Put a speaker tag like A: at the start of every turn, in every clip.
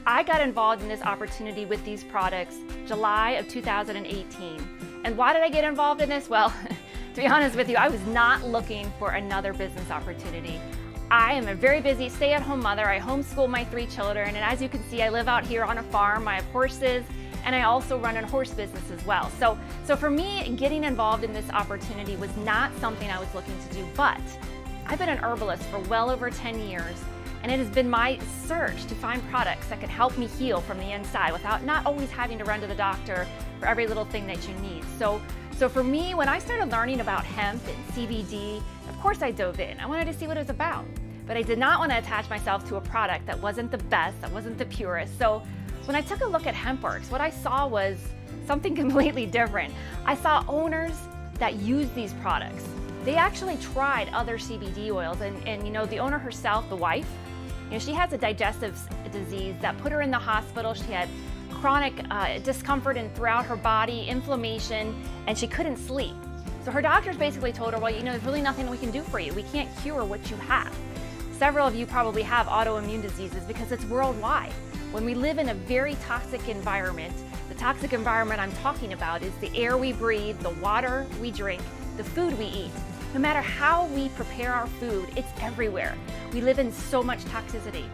A: I got involved in this opportunity with these products July of 2018. And why did I get involved in this? Well, to be honest with you, I was not looking for another business opportunity. I am a very busy stay-at-home mother. I homeschool my 3 children, and as you can see, I live out here on a farm. I have horses, and I also run a horse business as well. So for me, getting involved in this opportunity was not something I was looking to do, but I've been an herbalist for well over 10 years, and it has been my search to find products that can help me heal from the inside without not always having to run to the doctor for every little thing that you need. So for me, when I started learning about hemp and CBD, of course I dove in. I wanted to see what it was about, but I did not want to attach myself to a product that wasn't the best, that wasn't the purest. So when I took a look at HempWorks, what I saw was something completely different. I saw owners that used these products. They actually tried other CBD oils, and you know, the owner herself, the wife, you know, she has a digestive disease that put her in the hospital. She had chronic discomfort throughout her body, inflammation, and she couldn't sleep. So her doctors basically told her, well, you know, there's really nothing we can do for you. We can't cure what you have. Several of you probably have autoimmune diseases because it's worldwide. When we live in a very toxic environment, the toxic environment I'm talking about is the air we breathe, the water we drink, the food we eat. No matter how we prepare our food, it's everywhere. We live in so much toxicity.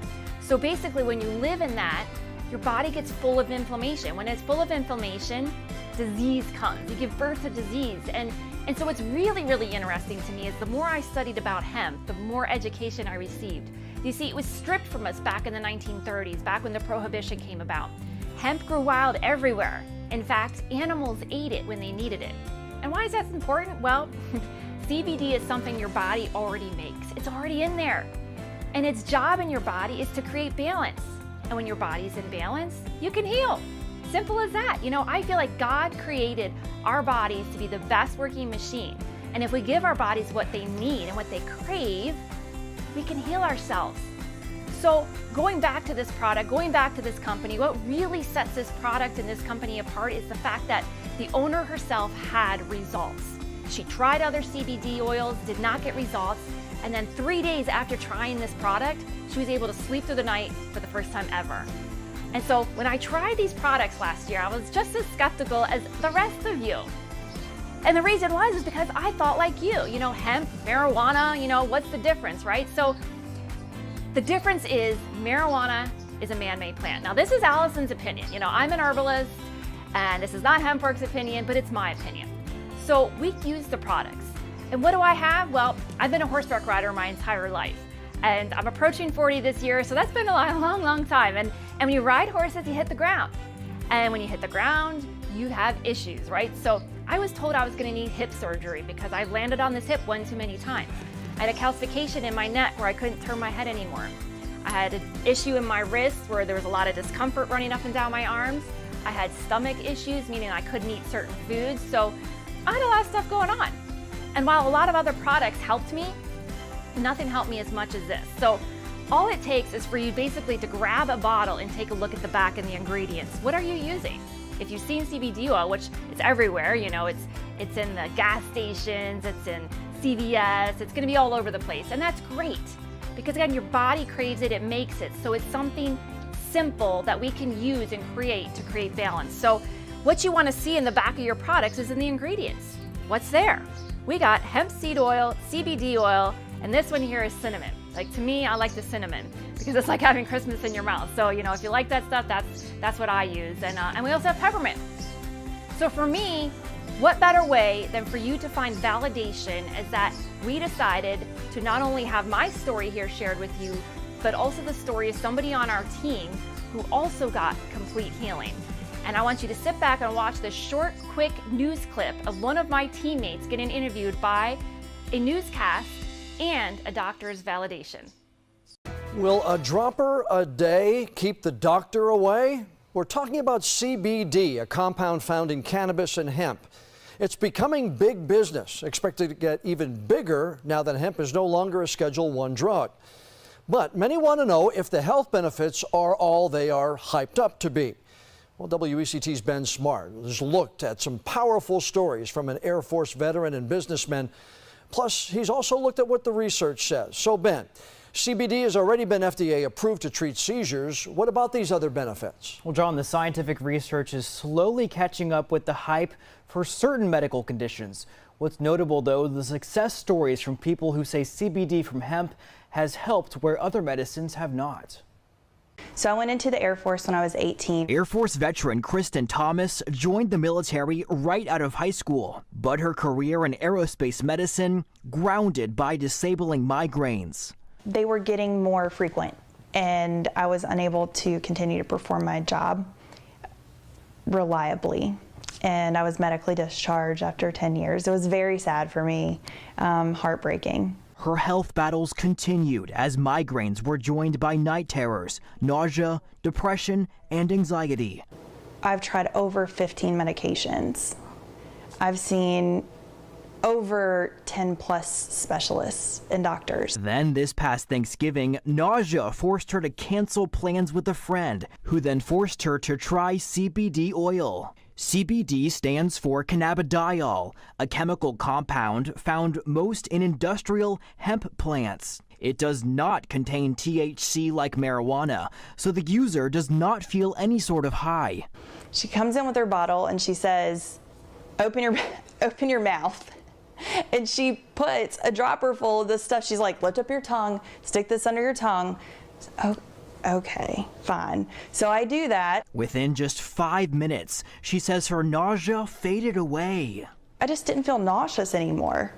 A: So basically, when you live in that, your body gets full of inflammation. When it's full of inflammation, disease comes. You give birth to disease. And so what's really, really interesting to me is the more I studied about hemp, the more education I received. You see, it was stripped from us back in the 1930s, back when the Prohibition came about. Hemp grew wild everywhere. In fact, animals ate it when they needed it. And why is that important? Well, CBD is something your body already makes. It's already in there. And its job in your body is to create balance. And when your body's in balance, you can heal. Simple as that. You know, I feel like God created our bodies to be the best working machine. And if we give our bodies what they need and what they crave, we can heal ourselves. So going back to this product, going back to this company, what really sets this product and this company apart is the fact that the owner herself had results. She tried other CBD oils, did not get results, and then 3 days after trying this product, she was able to sleep through the night for the first time ever. And so when I tried these products last year, I was just as skeptical as the rest of you. And the reason was is because I thought like you know, hemp, marijuana, you know, what's the difference, right? So the difference is marijuana is a man-made plant. Now this is Allison's opinion. You know, I'm an herbalist and this is not HempWorks' opinion, but it's my opinion. So we use the products. And what do I have? Well, I've been a horseback rider my entire life. And I'm approaching 40 this year, so that's been a long, long time. And when you ride horses, you hit the ground. And when you hit the ground, you have issues, right? So I was told I was gonna need hip surgery because I landed on this hip one too many times. I had a calcification in my neck where I couldn't turn my head anymore. I had an issue in my wrist where there was a lot of discomfort running up and down my arms. I had stomach issues, meaning I couldn't eat certain foods. So I had a lot of stuff going on. And while a lot of other products helped me, nothing helped me as much as this. So all it takes is for you basically to grab a bottle and take a look at the back and the ingredients. What are you using? If you've seen CBD oil, which it's everywhere, you know, it's in the gas stations, it's in CVS, it's gonna be all over the place. And that's great because again, your body craves it, it makes it. So it's something simple that we can use and create to create balance. So what you wanna see in the back of your products is in the ingredients. What's there? We got hemp seed oil, CBD oil, and this one here is cinnamon. Like to me, I like the cinnamon because it's like having Christmas in your mouth. So, you know, if you like that stuff, that's what I use. And we also have peppermint. So for me, what better way than for you to find validation is that we decided to not only have my story here shared with you, but also the story of somebody on our team who also got complete healing. And I want you to sit back and watch this short, quick news clip of one of my teammates getting interviewed by a newscast and a doctor's validation.
B: Will a dropper a day keep the doctor away? We're talking about CBD, a compound found in cannabis and hemp. It's becoming big business, expected to get even bigger now that hemp is no longer a Schedule I drug. But many want to know if the health benefits are all they are hyped up to be. Well, WECT's Ben Smart has looked at some powerful stories from an Air Force veteran and businessman. Plus, he's also looked at what the research says. So, Ben, CBD has already been FDA approved to treat seizures. What about these other benefits?
C: Well, John, the scientific research is slowly catching up with the hype for certain medical conditions. What's notable, though, the success stories from people who say CBD from hemp has helped where other medicines have not.
D: So I went into the Air Force when I was 18.
C: Air Force veteran Kristen Thomas joined the military right out of high school, but her career in aerospace medicine grounded by disabling migraines.
D: They were getting more frequent, and I was unable to continue to perform my job reliably. And I was medically discharged after 10 years. It was very sad for me, heartbreaking.
C: Her health battles continued as migraines were joined by night terrors, nausea, depression, and anxiety.
D: I've tried over 15 medications. I've seen over 10 plus specialists and doctors.
C: Then this past Thanksgiving, nausea forced her to cancel plans with a friend, who then forced her to try CBD oil. CBD stands for cannabidiol, a chemical compound found most in industrial hemp plants. It does not contain THC like marijuana, so the user does not feel any sort of high.
D: She comes in with her bottle and she says, open your mouth. And she puts a dropper full of this stuff. She's like, lift up your tongue, stick this under your tongue. Oh, okay, fine. So I do that.
C: Within just 5 minutes, she says her nausea faded away.
D: I just didn't feel nauseous anymore.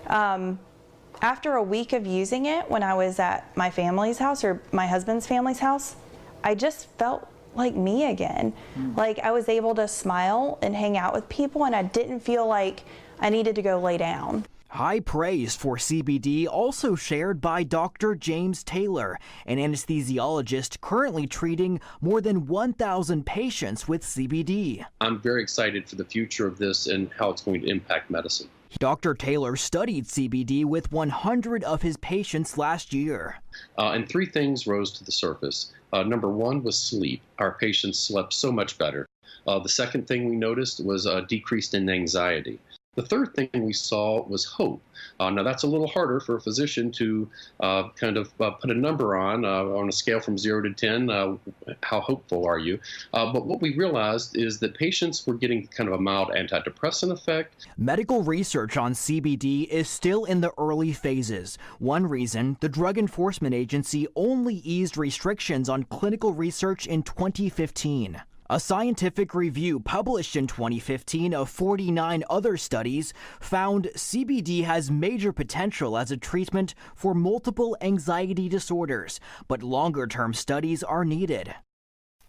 D: After a week of using it, when I was at my family's house or my husband's family's house, I just felt like me again. Like I was able to smile and hang out with people, and I didn't feel like I needed to go lay down.
C: High praise for CBD also shared by Dr. James Taylor, an anesthesiologist currently treating more than 1,000 patients with CBD.
E: I'm very excited for the future of this and how it's going to impact medicine.
C: Dr. Taylor studied CBD with 100 of his patients last year.
E: And three things rose to the surface. Number one was sleep. Our patients slept so much better. The second thing we noticed was a decrease in anxiety. The third thing we saw was hope. Now that's a little harder for a physician to put a number on a scale from 0 to 10. How hopeful are you? But what we realized is that patients were getting kind of a mild antidepressant effect.
C: Medical research on CBD is still in the early phases. One reason, the Drug Enforcement Agency only eased restrictions on clinical research in 2015. A scientific review published in 2015 of 49 other studies found CBD has major potential as a treatment for multiple anxiety disorders, but longer-term studies are needed.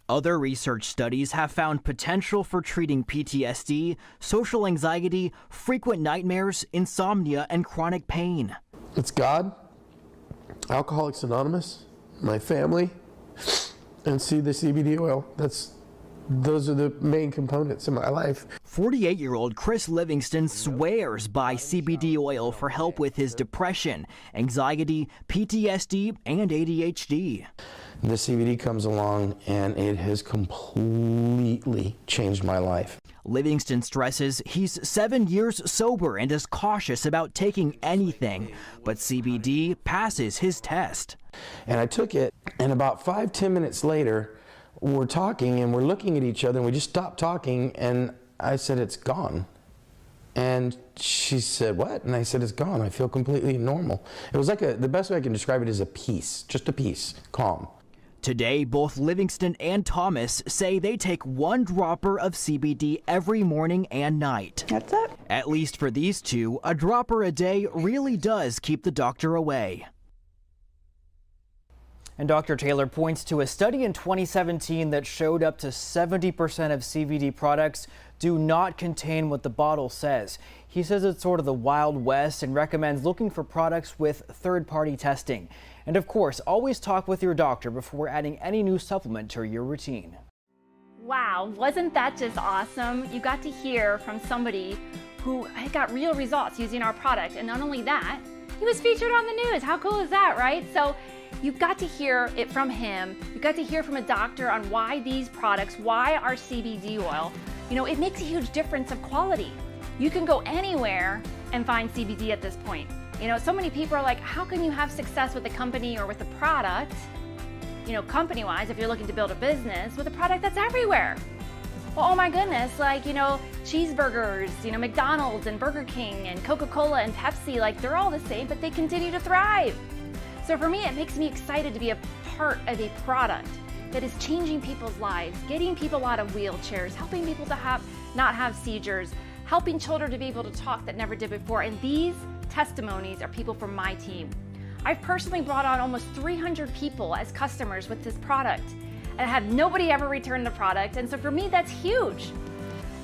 C: Other research studies have found potential for treating PTSD, social anxiety, frequent nightmares, insomnia, and chronic pain.
F: It's God, Alcoholics Anonymous, my family, and see the CBD oil. Those are the main components in my life.
C: 48-year-old Chris Livingston swears by CBD oil for help with his depression, anxiety, PTSD, and ADHD.
F: The CBD comes along and it has completely changed my life.
C: Livingston stresses he's 7 years sober and is cautious about taking anything, but CBD passes his test.
F: And I took it, and about 5-10 minutes later, we're talking and we're looking at each other, and we just stopped talking, and I said, it's gone. And she said, what? And I said, it's gone. I feel completely normal. It was like the best way I can describe it is a peace, just a peace, calm.
C: Today, both Livingston and Thomas say they take 1 dropper of CBD every morning and night.
D: That's it.
C: At least for these two, a dropper a day really does keep the doctor away. And Dr. Taylor points to a study in 2017 that showed up to 70% of CBD products do not contain what the bottle says. He says it's sort of the Wild West and recommends looking for products with third-party testing. And of course, always talk with your doctor before adding any new supplement to your routine.
A: Wow, wasn't that just awesome? You got to hear from somebody who got real results using our product. And not only that, he was featured on the news. How cool is that, right? So you got to hear it from him. You got to hear from a doctor on why these products, why our CBD oil, it makes a huge difference of quality. You can go anywhere and find CBD at this point. You know, so many people are like, how can you have success with a company or with a product, you know, company-wise, if you're looking to build a business, with a product that's everywhere? Well, oh my goodness, like, you know, cheeseburgers, you know, McDonald's and Burger King and Coca-Cola and Pepsi, like, they're all the same, but they continue to thrive. So for me, it makes me excited to be a part of a product that is changing people's lives, getting people out of wheelchairs, helping people to not have seizures, helping children to be able to talk that never did before. And these testimonies are people from my team. I've personally brought on almost 300 people as customers with this product, and I have nobody ever returned the product. And so for me, that's huge.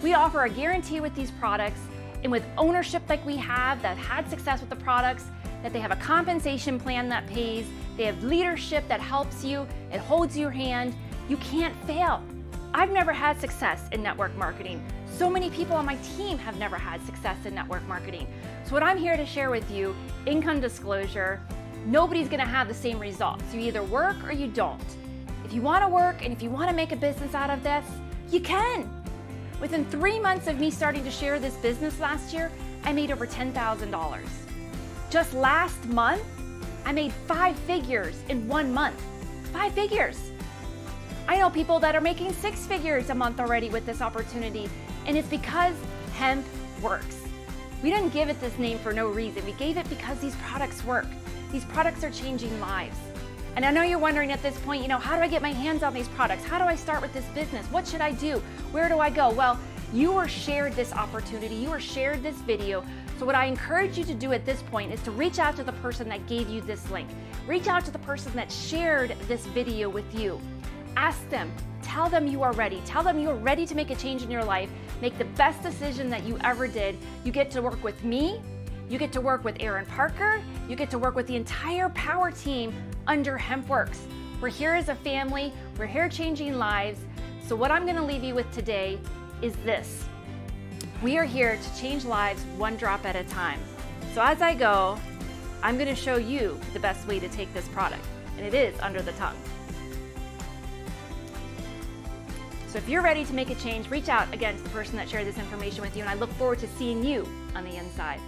A: We offer a guarantee with these products, and with ownership like we have that had success with the products, that they have a compensation plan that pays, they have leadership that helps you, it holds your hand. You can't fail. I've never had success in network marketing. So many people on my team have never had success in network marketing. So what I'm here to share with you, income disclosure, nobody's gonna have the same results. You either work or you don't. If you wanna work and if you wanna make a business out of this, you can. Within 3 months of me starting to share this business last year, I made over $10,000. Just last month, I made 5 figures in 1 month. 5 figures. I know people that are making 6 figures a month already with this opportunity, and it's because hemp works. We didn't give it this name for no reason. We gave it because these products work. These products are changing lives. And I know you're wondering at this point, you know, how do I get my hands on these products? How do I start with this business? What should I do? Where do I go? Well, you were shared this opportunity. You were shared this video. So what I encourage you to do at this point is to reach out to the person that gave you this link. Reach out to the person that shared this video with you. Ask them, tell them you are ready. Tell them you are ready to make a change in your life. Make the best decision that you ever did. You get to work with me. You get to work with Aaron Parker. You get to work with the entire Power team under HempWorks. We're here as a family. We're here changing lives. So what I'm gonna leave you with today is this. We are here to change lives one drop at a time. So as I go, I'm gonna show you the best way to take this product, and it is under the tongue. So if you're ready to make a change, reach out again to the person that shared this information with you, and I look forward to seeing you on the inside.